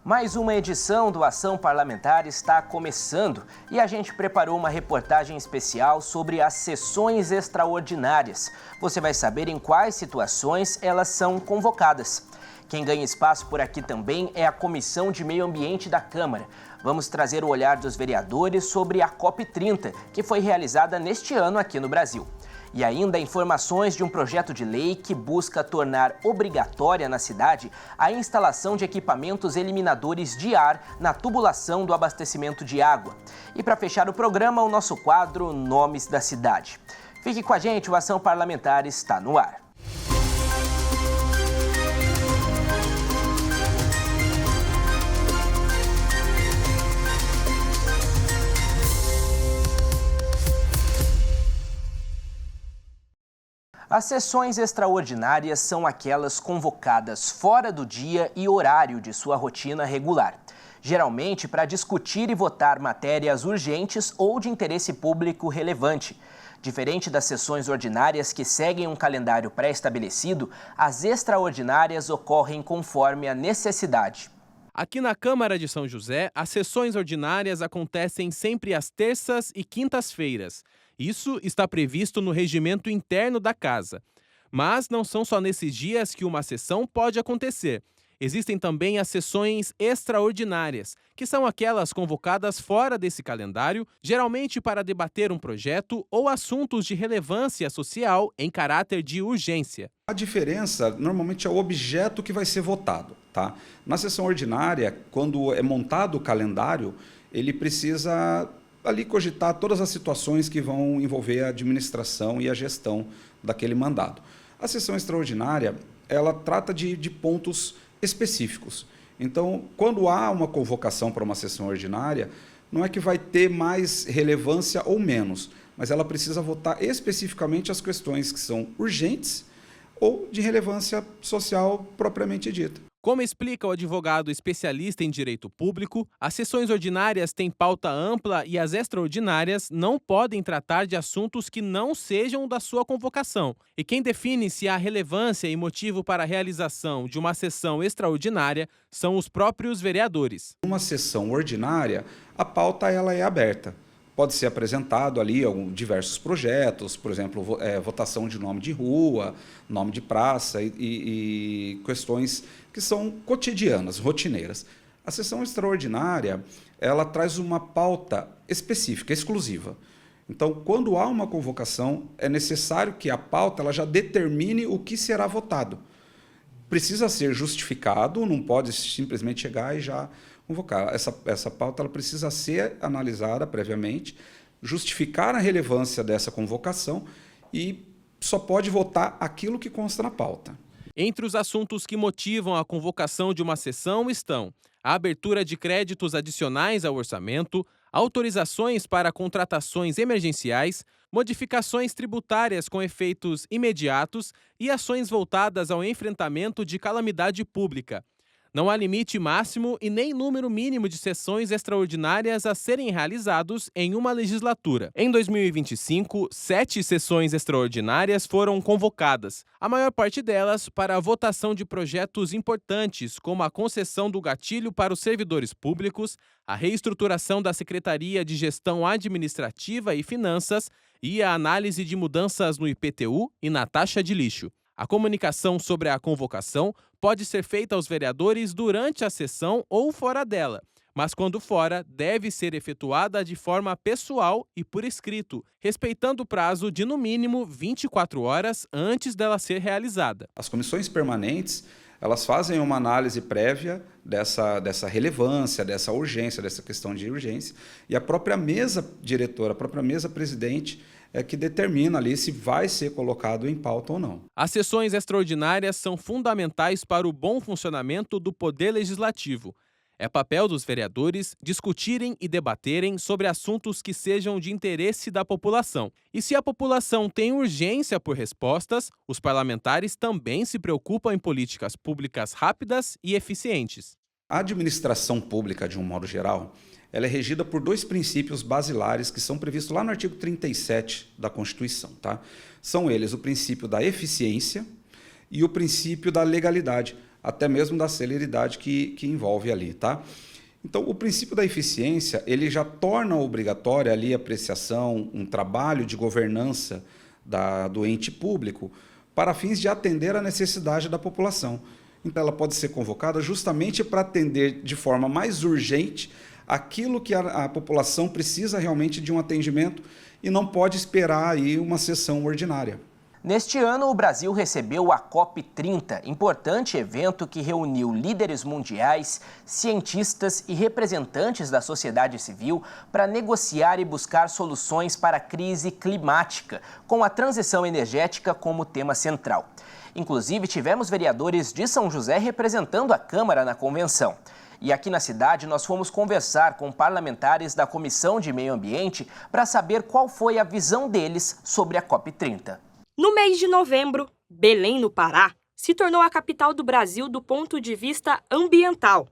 Mais uma edição do Ação Parlamentar está começando e a gente preparou uma reportagem especial sobre as sessões extraordinárias. Você vai saber em quais situações elas são convocadas. Quem ganha espaço por aqui também é a Comissão de Meio Ambiente da Câmara. Vamos trazer o olhar dos vereadores sobre a COP30, que foi realizada neste ano aqui no Brasil. E ainda informações de um projeto de lei que busca tornar obrigatória na cidade a instalação de equipamentos eliminadores de ar na tubulação do abastecimento de água. E para fechar o programa, o nosso quadro Nomes da Cidade. Fique com a gente, o Ação Parlamentar está no ar. As sessões extraordinárias são aquelas convocadas fora do dia e horário de sua rotina regular, geralmente para discutir e votar matérias urgentes ou de interesse público relevante. Diferente das sessões ordinárias que seguem um calendário pré-estabelecido, as extraordinárias ocorrem conforme a necessidade. Aqui na Câmara de São José, as sessões ordinárias acontecem sempre às terças e quintas-feiras. Isso está previsto no regimento interno da Casa. Mas não são só nesses dias que uma sessão pode acontecer. Existem também as sessões extraordinárias, que são aquelas convocadas fora desse calendário, geralmente para debater um projeto ou assuntos de relevância social em caráter de urgência. A diferença, normalmente, é o objeto que vai ser votado, tá? Na sessão ordinária, quando é montado o calendário, ele precisa ali cogitar todas as situações que vão envolver a administração e a gestão daquele mandato. A sessão extraordinária, ela trata de pontos específicos. Então, quando há uma convocação para uma sessão ordinária, não é que vai ter mais relevância ou menos, mas ela precisa votar especificamente as questões que são urgentes ou de relevância social propriamente dita. Como explica o advogado especialista em direito público, as sessões ordinárias têm pauta ampla e as extraordinárias não podem tratar de assuntos que não sejam da sua convocação. E quem define se há relevância e motivo para a realização de uma sessão extraordinária são os próprios vereadores. Numa sessão ordinária, a pauta ela é aberta. Pode ser apresentado ali diversos projetos, por exemplo, votação de nome de rua, nome de praça e questões que são cotidianas, rotineiras. A sessão extraordinária, ela traz uma pauta específica, exclusiva. Então, quando há uma convocação, é necessário que a pauta ela já determine o que será votado. Precisa ser justificado, não pode simplesmente chegar e já convocar. Essa pauta ela precisa ser analisada previamente, justificar a relevância dessa convocação e só pode votar aquilo que consta na pauta. Entre os assuntos que motivam a convocação de uma sessão estão a abertura de créditos adicionais ao orçamento, autorizações para contratações emergenciais, modificações tributárias com efeitos imediatos e ações voltadas ao enfrentamento de calamidade pública. Não há limite máximo e nem número mínimo de sessões extraordinárias a serem realizados em uma legislatura. Em 2025, 7 sessões extraordinárias foram convocadas, a maior parte delas para a votação de projetos importantes, como a concessão do gatilho para os servidores públicos, a reestruturação da Secretaria de Gestão Administrativa e Finanças e a análise de mudanças no IPTU e na taxa de lixo. A comunicação sobre a convocação pode ser feita aos vereadores durante a sessão ou fora dela, mas quando fora, deve ser efetuada de forma pessoal e por escrito, respeitando o prazo de no mínimo 24 horas antes dela ser realizada. As comissões permanentes, elas fazem uma análise prévia dessa relevância, dessa urgência, dessa questão de urgência, e a própria mesa diretora, a própria mesa presidente, é que determina ali se vai ser colocado em pauta ou não. As sessões extraordinárias são fundamentais para o bom funcionamento do Poder Legislativo. É papel dos vereadores discutirem e debaterem sobre assuntos que sejam de interesse da população. E se a população tem urgência por respostas, os parlamentares também se preocupam em políticas públicas rápidas e eficientes. A administração pública, de um modo geral, ela é regida por 2 princípios basilares que são previstos lá no artigo 37 da Constituição. Tá? São eles o princípio da eficiência e o princípio da legalidade. até mesmo da celeridade que envolve ali, tá? Então, o princípio da eficiência, ele já torna obrigatória ali a apreciação, um trabalho de governança do ente público para fins de atender à necessidade da população. Então, ela pode ser convocada justamente para atender de forma mais urgente aquilo que a população precisa realmente de um atendimento e não pode esperar aí uma sessão ordinária. Neste ano, o Brasil recebeu a COP30, importante evento que reuniu líderes mundiais, cientistas e representantes da sociedade civil para negociar e buscar soluções para a crise climática, com a transição energética como tema central. Inclusive, tivemos vereadores de São José representando a Câmara na convenção. E aqui na cidade, nós fomos conversar com parlamentares da Comissão de Meio Ambiente para saber qual foi a visão deles sobre a COP30. No mês de novembro, Belém, no Pará, se tornou a capital do Brasil do ponto de vista ambiental.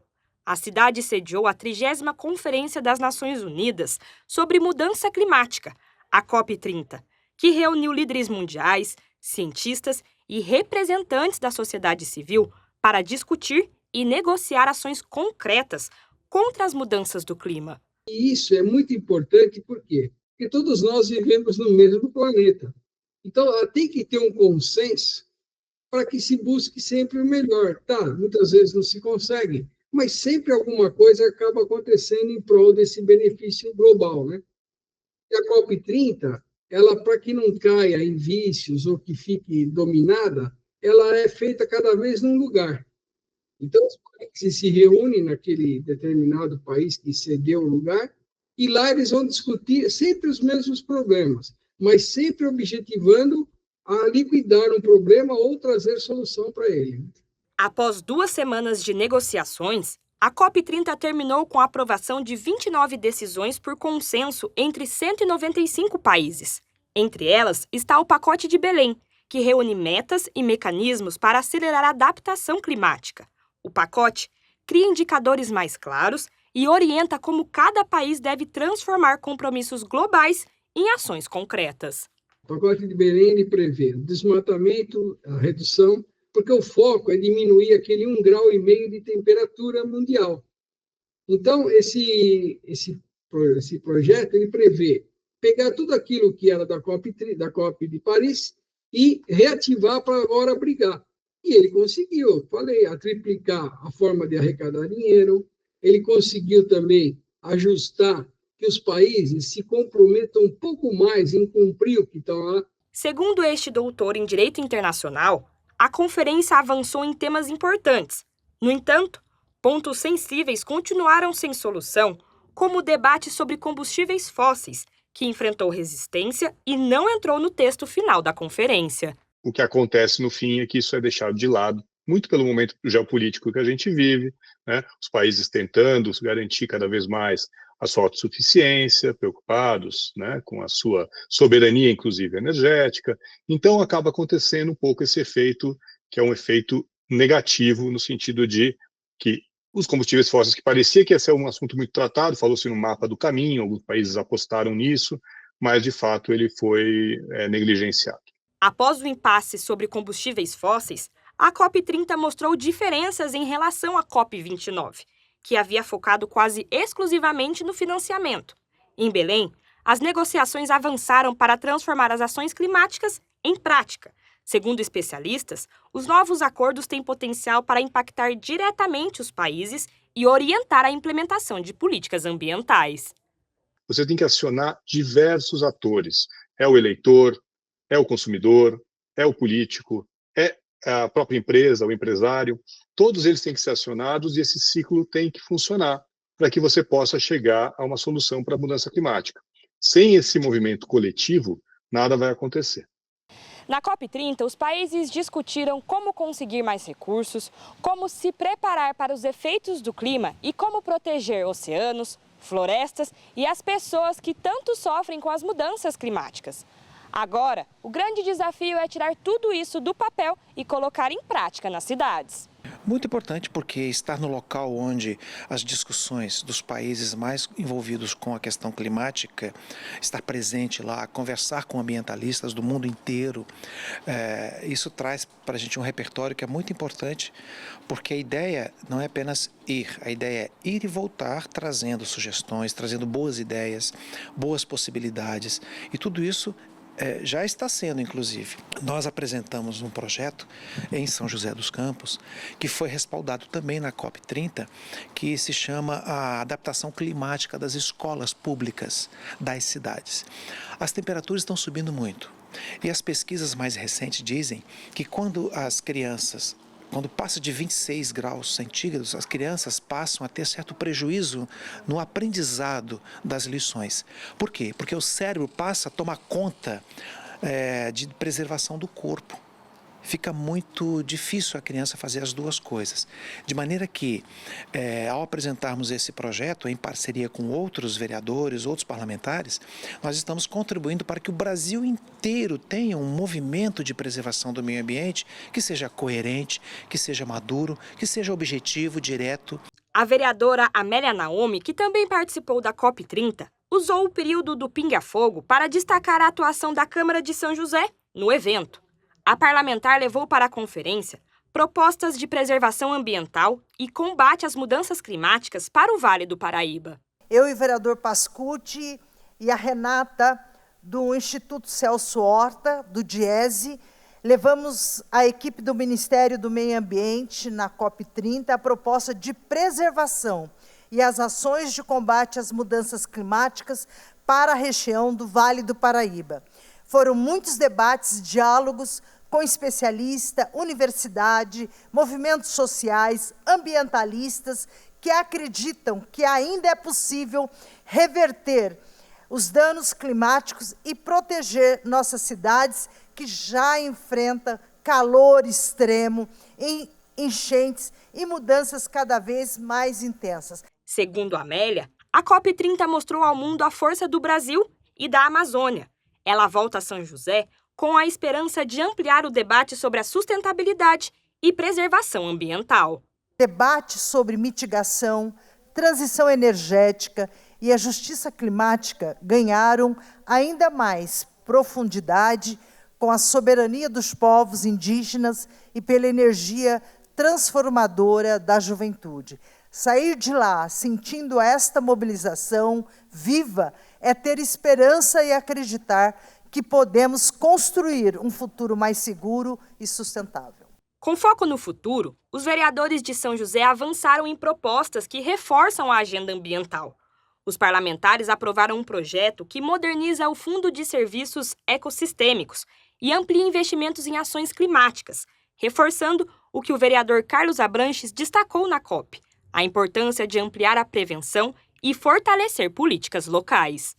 A cidade sediou a 30ª Conferência das Nações Unidas sobre Mudança Climática, a COP30, que reuniu líderes mundiais, cientistas e representantes da sociedade civil para discutir e negociar ações concretas contra as mudanças do clima. E isso é muito importante, por quê? Porque todos nós vivemos no mesmo planeta. Então, tem que ter um consenso para que se busque sempre o melhor. Tá, muitas vezes não se consegue, mas sempre alguma coisa acaba acontecendo em prol desse benefício global, né? E a COP30, ela, para que não caia em vícios ou que fique dominada, ela é feita cada vez num lugar. Então, os países se reúnem naquele determinado país que cedeu o lugar e lá eles vão discutir sempre os mesmos problemas, mas sempre objetivando a liquidar um problema ou trazer solução para ele. Após 2 semanas de negociações, a COP30 terminou com a aprovação de 29 decisões por consenso entre 195 países. Entre elas está o Pacote de Belém, que reúne metas e mecanismos para acelerar a adaptação climática. O pacote cria indicadores mais claros e orienta como cada país deve transformar compromissos globais em ações concretas. O Pacote de Belém ele prevê o desmatamento, a redução, porque o foco é diminuir aquele 1,5 grau de temperatura mundial. Então, esse projeto ele prevê pegar tudo aquilo que era da COP de Paris e reativar para agora brigar. E ele conseguiu, a triplicar a forma de arrecadar dinheiro, ele conseguiu também ajustar que os países se comprometam um pouco mais em cumprir o que está lá. Segundo este doutor em Direito Internacional, a conferência avançou em temas importantes. No entanto, pontos sensíveis continuaram sem solução, como o debate sobre combustíveis fósseis, que enfrentou resistência e não entrou no texto final da conferência. O que acontece no fim é que isso é deixado de lado, muito pelo momento geopolítico que a gente vive, né? Os países tentando garantir cada vez mais a sua autossuficiência, preocupados, né, com a sua soberania, inclusive energética. Então, acaba acontecendo um pouco esse efeito, que é um efeito negativo, no sentido de que os combustíveis fósseis, que parecia que ia ser um assunto muito tratado, falou-se no mapa do caminho, alguns países apostaram nisso, mas, de fato, ele foi negligenciado. Após o impasse sobre combustíveis fósseis, a COP30 mostrou diferenças em relação à COP29, que havia focado quase exclusivamente no financiamento. Em Belém, as negociações avançaram para transformar as ações climáticas em prática. Segundo especialistas, os novos acordos têm potencial para impactar diretamente os países e orientar a implementação de políticas ambientais. Você tem que acionar diversos atores. É o eleitor, é o consumidor, é o político, é a própria empresa, o empresário. Todos eles têm que ser acionados e esse ciclo tem que funcionar para que você possa chegar a uma solução para a mudança climática. Sem esse movimento coletivo, nada vai acontecer. Na COP30, os países discutiram como conseguir mais recursos, como se preparar para os efeitos do clima e como proteger oceanos, florestas e as pessoas que tanto sofrem com as mudanças climáticas. Agora, o grande desafio é tirar tudo isso do papel e colocar em prática nas cidades. Muito importante porque estar no local onde as discussões dos países mais envolvidos com a questão climática, estar presente lá, conversar com ambientalistas do mundo inteiro, isso traz para a gente um repertório que é muito importante, porque a ideia não é apenas ir, a ideia é ir e voltar trazendo sugestões, trazendo boas ideias, boas possibilidades, e tudo isso já está sendo, inclusive. Nós apresentamos um projeto em São José dos Campos, que foi respaldado também na COP30, que se chama a adaptação climática das escolas públicas das cidades. As temperaturas estão subindo muito, e as pesquisas mais recentes dizem que quando passa de 26 graus centígrados, as crianças passam a ter certo prejuízo no aprendizado das lições. Por quê? Porque o cérebro passa a tomar conta de preservação do corpo. Fica muito difícil a criança fazer as duas coisas. De maneira que, ao apresentarmos esse projeto em parceria com outros vereadores, outros parlamentares, nós estamos contribuindo para que o Brasil inteiro tenha um movimento de preservação do meio ambiente que seja coerente, que seja maduro, que seja objetivo, direto. A vereadora Amélia Naomi, que também participou da COP30, usou o período do pinga-fogo para destacar a atuação da Câmara de São José no evento. A parlamentar levou para a conferência propostas de preservação ambiental e combate às mudanças climáticas para o Vale do Paraíba. Eu e o vereador Pascucci e a Renata, do Instituto Celso Horta, do DIESE, levamos à equipe do Ministério do Meio Ambiente, na COP30, a proposta de preservação e as ações de combate às mudanças climáticas para a região do Vale do Paraíba. Foram muitos debates, diálogos com especialistas, universidade, movimentos sociais, ambientalistas, que acreditam que ainda é possível reverter os danos climáticos e proteger nossas cidades, que já enfrentam calor extremo, enchentes e mudanças cada vez mais intensas. Segundo Amélia, a COP30 mostrou ao mundo a força do Brasil e da Amazônia. Ela volta a São José com a esperança de ampliar o debate sobre a sustentabilidade e preservação ambiental. Debate sobre mitigação, transição energética e a justiça climática ganharam ainda mais profundidade com a soberania dos povos indígenas e pela energia transformadora da juventude. Sair de lá sentindo esta mobilização viva é ter esperança e acreditar que podemos construir um futuro mais seguro e sustentável. Com foco no futuro, os vereadores de São José avançaram em propostas que reforçam a agenda ambiental. Os parlamentares aprovaram um projeto que moderniza o Fundo de Serviços Ecossistêmicos e amplia investimentos em ações climáticas, reforçando o que o vereador Carlos Abranches destacou na COP, a importância de ampliar a prevenção e fortalecer políticas locais.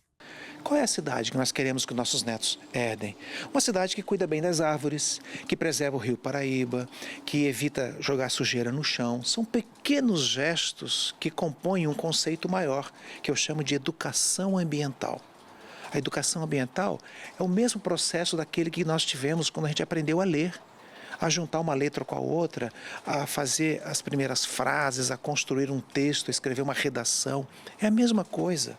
Qual é a cidade que nós queremos que nossos netos herdem? Uma cidade que cuida bem das árvores, que preserva o rio Paraíba, que evita jogar sujeira no chão. São pequenos gestos que compõem um conceito maior, que eu chamo de educação ambiental. A educação ambiental é o mesmo processo daquele que nós tivemos quando a gente aprendeu a ler, a juntar uma letra com a outra, a fazer as primeiras frases, a construir um texto, a escrever uma redação. É a mesma coisa.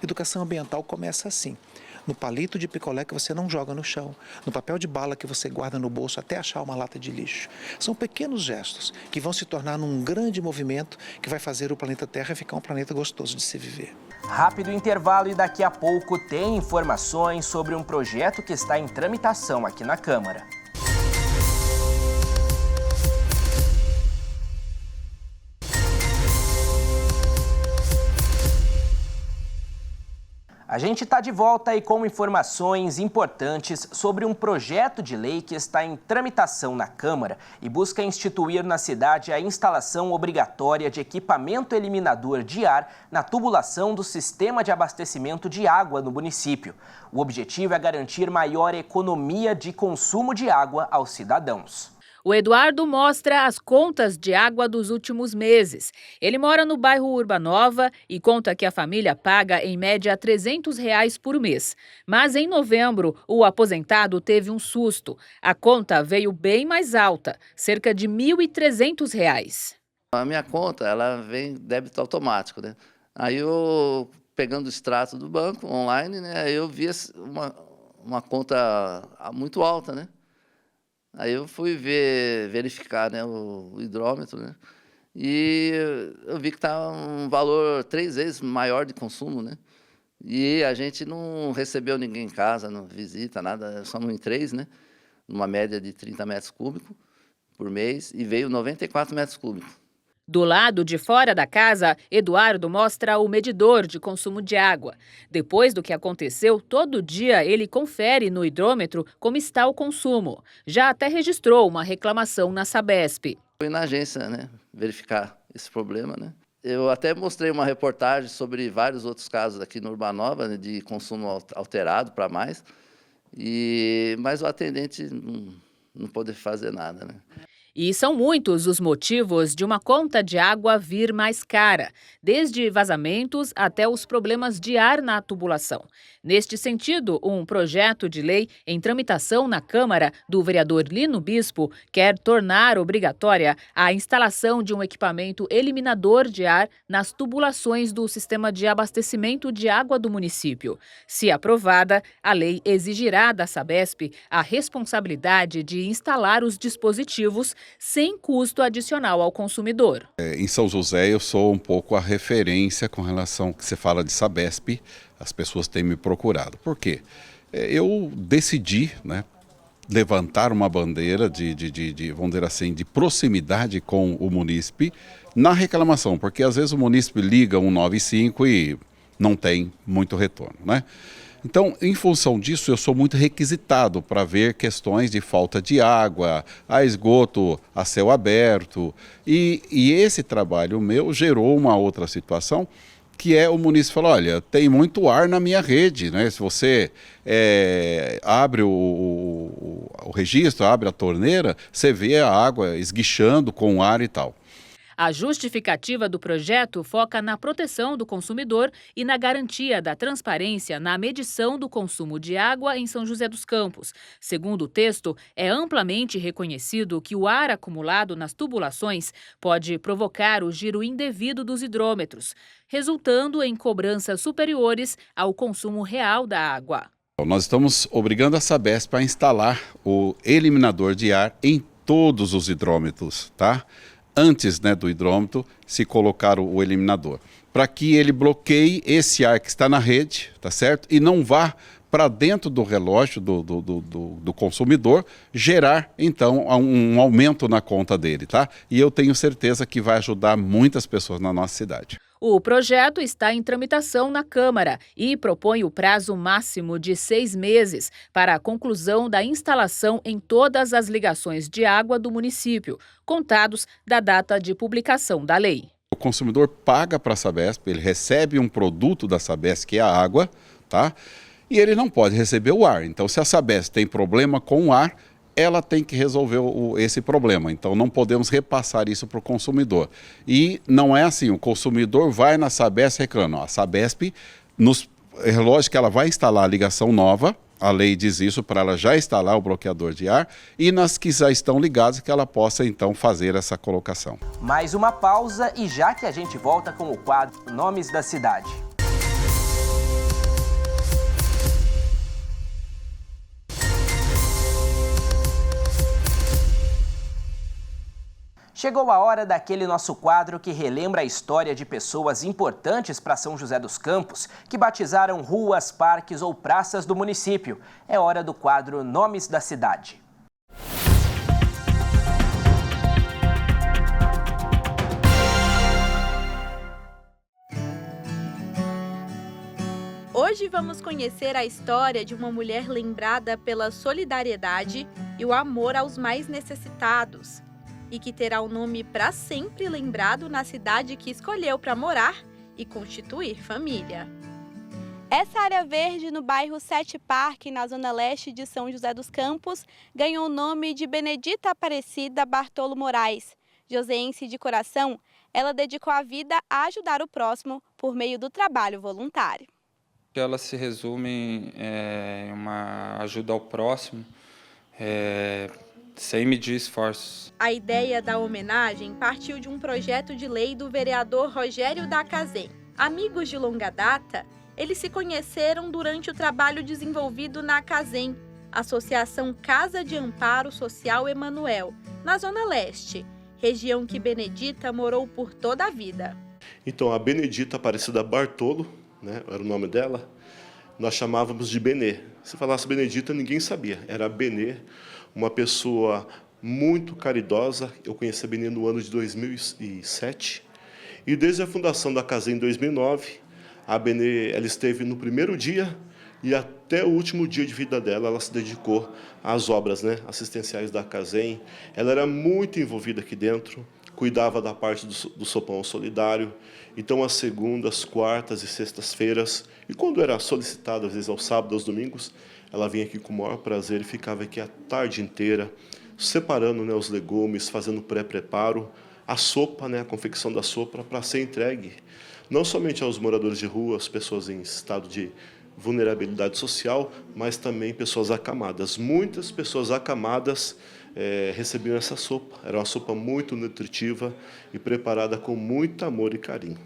Educação ambiental começa assim, no palito de picolé que você não joga no chão, no papel de bala que você guarda no bolso até achar uma lata de lixo. São pequenos gestos que vão se tornar num grande movimento que vai fazer o planeta Terra ficar um planeta gostoso de se viver. Rápido intervalo e daqui a pouco tem informações sobre um projeto que está em tramitação aqui na Câmara. A gente está de volta aí com informações importantes sobre um projeto de lei que está em tramitação na Câmara e busca instituir na cidade a instalação obrigatória de equipamento eliminador de ar na tubulação do sistema de abastecimento de água no município. O objetivo é garantir maior economia de consumo de água aos cidadãos. O Eduardo mostra as contas de água dos últimos meses. Ele mora no bairro Urbanova e conta que a família paga em média R$ 300 por mês. Mas em novembro, o aposentado teve um susto. A conta veio bem mais alta, cerca de R$ 1.300. A minha conta, ela vem débito automático, né? Aí eu, pegando o extrato do banco online, né, eu vi uma conta muito alta, né? Aí eu fui verificar, né, o hidrômetro, né? E eu vi que está um valor 3 vezes maior de consumo, né? E a gente não recebeu ninguém em casa, não visita, nada, somos em 3, né? Numa média de 30 metros cúbicos por mês, e veio 94 metros cúbicos. Do lado de fora da casa, Eduardo mostra o medidor de consumo de água. Depois do que aconteceu, todo dia ele confere no hidrômetro como está o consumo. Já até registrou uma reclamação na Sabesp. Fui na agência, né, verificar esse problema, né? Eu até mostrei uma reportagem sobre vários outros casos aqui no Urbanova, né, de consumo alterado para mais, mas o atendente não pôde fazer nada, né? E são muitos os motivos de uma conta de água vir mais cara, desde vazamentos até os problemas de ar na tubulação. Neste sentido, um projeto de lei em tramitação na Câmara do vereador Lino Bispo quer tornar obrigatória a instalação de um equipamento eliminador de ar nas tubulações do sistema de abastecimento de água do município. Se aprovada, a lei exigirá da Sabesp a responsabilidade de instalar os dispositivos sem custo adicional ao consumidor. Em São José eu sou um pouco a referência com relação ao que você fala de Sabesp, as pessoas têm me procurado. Por quê? Eu decidi, né, levantar uma bandeira vamos dizer assim, de proximidade com o munícipe na reclamação, porque às vezes o munícipe liga 195 e não tem muito retorno, né? Então, em função disso, eu sou muito requisitado para ver questões de falta de água, a esgoto a céu aberto. E esse trabalho meu gerou uma outra situação, que é o munícipe falar, olha, tem muito ar na minha rede, né? Se você abre o registro, abre a torneira, você vê a água esguichando com ar e tal. A justificativa do projeto foca na proteção do consumidor e na garantia da transparência na medição do consumo de água em São José dos Campos. Segundo o texto, é amplamente reconhecido que o ar acumulado nas tubulações pode provocar o giro indevido dos hidrômetros, resultando em cobranças superiores ao consumo real da água. Nós estamos obrigando a Sabesp a instalar o eliminador de ar em todos os hidrômetros, tá? Antes, né, do hidrômetro, se colocar o eliminador, para que ele bloqueie esse ar que está na rede, tá certo? E não vá para dentro do relógio do consumidor, gerar, então, um aumento na conta dele, tá? E eu tenho certeza que vai ajudar muitas pessoas na nossa cidade. O projeto está em tramitação na Câmara e propõe o prazo máximo de 6 meses para a conclusão da instalação em todas as ligações de água do município, contados da data de publicação da lei. O consumidor paga para a Sabesp, ele recebe um produto da Sabesp, que é a água, tá? E ele não pode receber o ar. Então, se a Sabesp tem problema com o ar, ela tem que resolver esse problema. Então, não podemos repassar isso para o consumidor. E não é assim, o consumidor vai na Sabesp e reclama. A Sabesp, é lógico que ela vai instalar a ligação nova, a lei diz isso para ela já instalar o bloqueador de ar, e nas que já estão ligadas, que ela possa então fazer essa colocação. Mais uma pausa e já que a gente volta com o quadro Nomes da Cidade. Chegou a hora daquele nosso quadro que relembra a história de pessoas importantes para São José dos Campos, que batizaram ruas, parques ou praças do município. É hora do quadro Nomes da Cidade. Hoje vamos conhecer a história de uma mulher lembrada pela solidariedade e o amor aos mais necessitados, e que terá o nome para sempre lembrado na cidade que escolheu para morar e constituir família. Essa área verde no bairro Sete Parque, na zona leste de São José dos Campos, ganhou o nome de Benedita Aparecida Bartolo Moraes. Joseense de coração, ela dedicou a vida a ajudar o próximo por meio do trabalho voluntário. Ela se resume em uma ajuda ao próximo, sem medir esforços. A ideia da homenagem partiu de um projeto de lei do vereador Rogério da Cazem. Amigos de longa data, eles se conheceram durante o trabalho desenvolvido na Cazem, Associação Casa de Amparo Social Emanuel, na Zona Leste, região que Benedita morou por toda a vida. Então, a Benedita Aparecida Bartolo, né, era o nome dela, nós chamávamos de Benê. Se falasse Benedita, ninguém sabia. Era Benê, uma pessoa muito caridosa. Eu conheci a Benê no ano de 2007. E desde a fundação da Cazem em 2009, a Benê ela esteve no primeiro dia e até o último dia de vida dela, ela se dedicou às obras, né, assistenciais da Cazem. Ela era muito envolvida aqui dentro, cuidava da parte do sopão solidário. Então, às segundas, quartas e sextas-feiras, e quando era solicitada, às vezes aos sábados, aos domingos, ela vinha aqui com o maior prazer e ficava aqui a tarde inteira, separando, né, os legumes, fazendo pré-preparo, a sopa, né, a confecção da sopa, para ser entregue não somente aos moradores de rua, as pessoas em estado de vulnerabilidade social, mas também pessoas acamadas. Muitas pessoas acamadas recebiam essa sopa. Era uma sopa muito nutritiva e preparada com muito amor e carinho.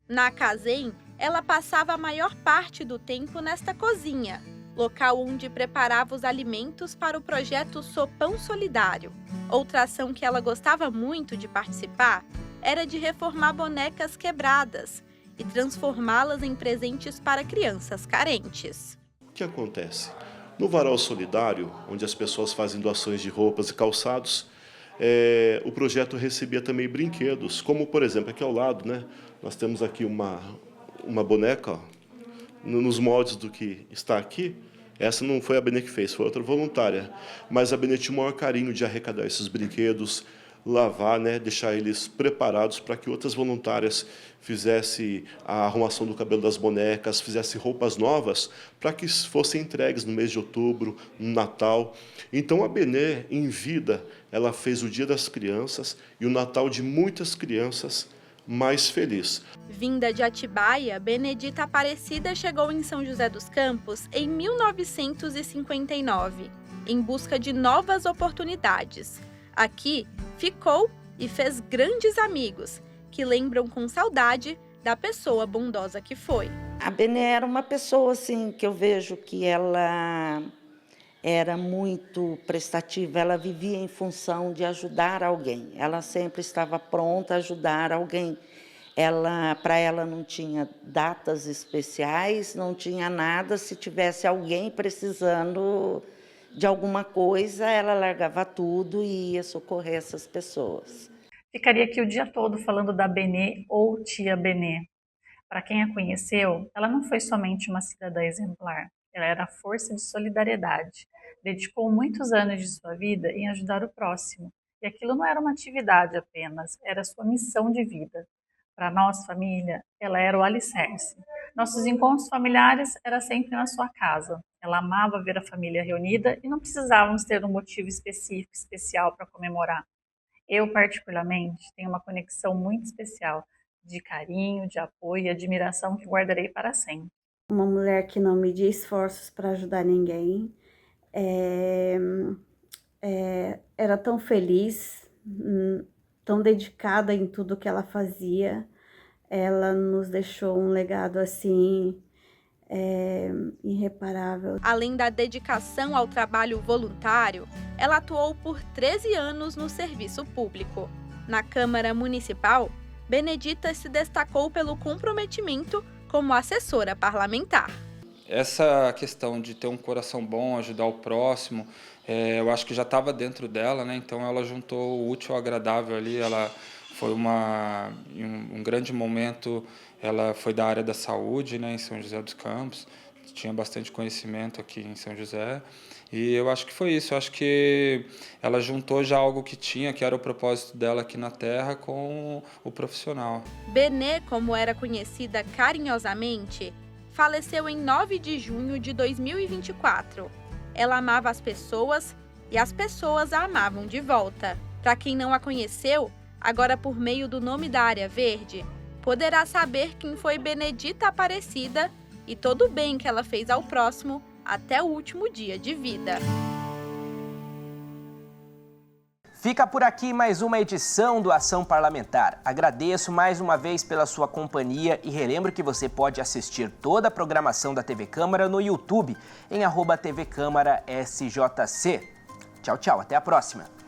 Na Cazem, ela passava a maior parte do tempo nesta cozinha, local onde preparava os alimentos para o projeto Sopão Solidário. Outra ação que ela gostava muito de participar era de reformar bonecas quebradas e transformá-las em presentes para crianças carentes. O que acontece? No Varal Solidário, onde as pessoas fazem doações de roupas e calçados, o projeto recebia também brinquedos, como, por exemplo, aqui ao lado, né, nós temos aqui uma boneca, ó, nos moldes do que está aqui. Essa não foi a Benê que fez, foi outra voluntária. Mas a Benê tinha o maior carinho de arrecadar esses brinquedos, lavar, né, deixar eles preparados para que outras voluntárias fizessem a arrumação do cabelo das bonecas, fizessem roupas novas para que fossem entregues no mês de outubro, no Natal. Então a Benê, em vida, ela fez o Dia das Crianças e o Natal de muitas crianças mais feliz. Vinda de Atibaia, Benedita Aparecida chegou em São José dos Campos em 1959, em busca de novas oportunidades. Aqui, ficou e fez grandes amigos, que lembram com saudade da pessoa bondosa que foi. A Benê era uma pessoa assim, que eu vejo que ela era muito prestativa, ela vivia em função de ajudar alguém. Ela sempre estava pronta a ajudar alguém. Para ela não tinha datas especiais, não tinha nada. Se tivesse alguém precisando de alguma coisa, ela largava tudo e ia socorrer essas pessoas. Ficaria aqui o dia todo falando da Benê ou tia Benê. Para quem a conheceu, ela não foi somente uma cidadã exemplar, ela era a força de solidariedade. Dedicou muitos anos de sua vida em ajudar o próximo, e aquilo não era uma atividade apenas, era sua missão de vida. Para nós, família, ela era o alicerce. Nossos encontros familiares eram sempre na sua casa. Ela amava ver a família reunida e não precisávamos ter um motivo específico, especial para comemorar. Eu, particularmente, tenho uma conexão muito especial de carinho, de apoio e admiração que guardarei para sempre. Uma mulher que não media esforços para ajudar ninguém, era tão feliz, tão dedicada em tudo que ela fazia. Ela nos deixou um legado assim irreparável. Além da dedicação ao trabalho voluntário, ela atuou por 13 anos no serviço público. Na Câmara Municipal, Benedita se destacou pelo comprometimento como assessora parlamentar. Essa questão de ter um coração bom, ajudar o próximo, eu acho que já estava dentro dela, né? Então ela juntou o útil ao agradável ali. Ela foi um grande momento. Ela foi da área da saúde, né, em São José dos Campos, tinha bastante conhecimento aqui em São José, e eu acho que foi isso. Eu acho que ela juntou já algo que tinha, que era o propósito dela aqui na Terra, com o profissional. Benê, como era conhecida carinhosamente, faleceu em 9 de junho de 2024. Ela amava as pessoas e as pessoas a amavam de volta. Para quem não a conheceu, agora por meio do nome da Área Verde, poderá saber quem foi Benedita Aparecida e todo o bem que ela fez ao próximo até o último dia de vida. Fica por aqui mais uma edição do Ação Parlamentar. Agradeço mais uma vez pela sua companhia e relembro que você pode assistir toda a programação da TV Câmara no YouTube em @TV Câmara SJC. Tchau, tchau, até a próxima.